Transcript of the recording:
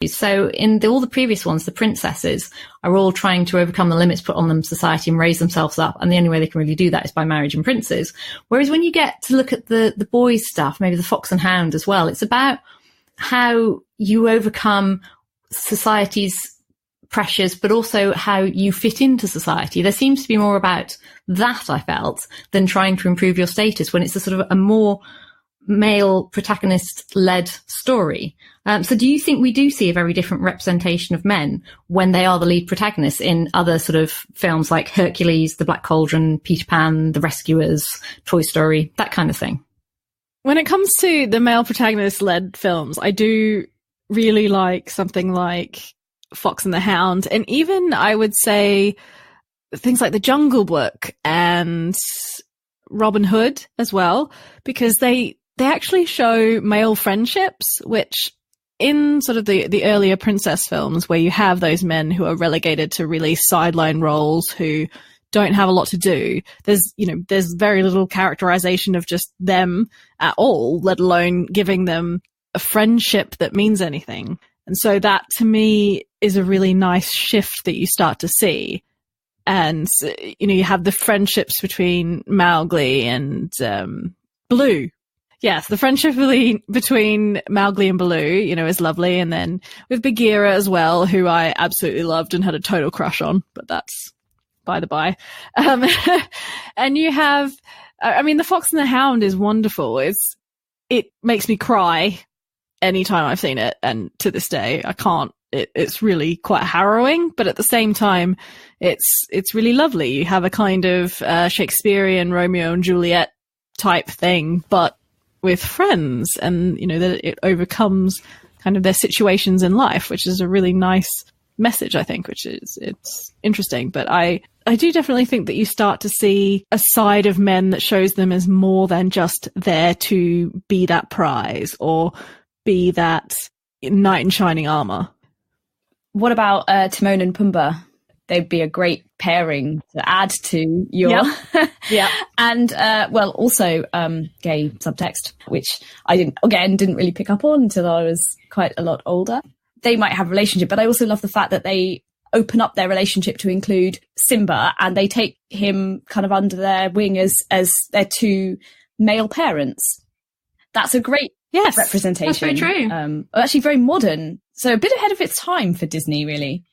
So in all the previous ones, the princesses are all trying to overcome the limits put on them society and raise themselves up. And the only way they can really do that is by marriage and princes. Whereas when you get to look at the boys' stuff, maybe the Fox and Hound as well, it's about how you overcome society's pressures, but also how you fit into society. There seems to be more about that, I felt, than trying to improve your status when it's a sort of a more male protagonist-led story. So do you think we do see a very different representation of men when they are the lead protagonists in other sort of films like Hercules, The Black Cauldron, Peter Pan, The Rescuers, Toy Story, that kind of thing? When it comes to the male protagonist-led films, I do really like something like Fox and the Hound, and even I would say things like The Jungle Book and Robin Hood as well, because they actually show male friendships, which in sort of the earlier princess films where you have those men who are relegated to really sideline roles who don't have a lot to do, there's very little characterization of just them at all, let alone giving them a friendship that means anything. And so that to me is a really nice shift that you start to see. And, you have the friendships between Mowgli and Baloo. Yes, the friendship between Mowgli and Baloo, is lovely. And then with Bagheera as well, who I absolutely loved and had a total crush on, but that's by the by. And you have, The Fox and the Hound is wonderful. It makes me cry anytime I've seen it. And to this day, I can't. It's really quite harrowing, but at the same time, it's really lovely. You have a kind of Shakespearean Romeo and Juliet type thing, but with friends, and that it overcomes kind of their situations in life, which is a really nice message, I think, it's interesting. But I do definitely think that you start to see a side of men that shows them as more than just there to be that prize or be that knight in shining armor. What about Timon and Pumbaa? They'd be a great pairing to add to your... Yeah. And, also gay subtext, which I didn't really pick up on until I was quite a lot older. They might have a relationship, but I also love the fact that they open up their relationship to include Simba, and they take him kind of under their wing as their two male parents. That's a great representation. That's very true. Actually very modern. So a bit ahead of its time for Disney, really.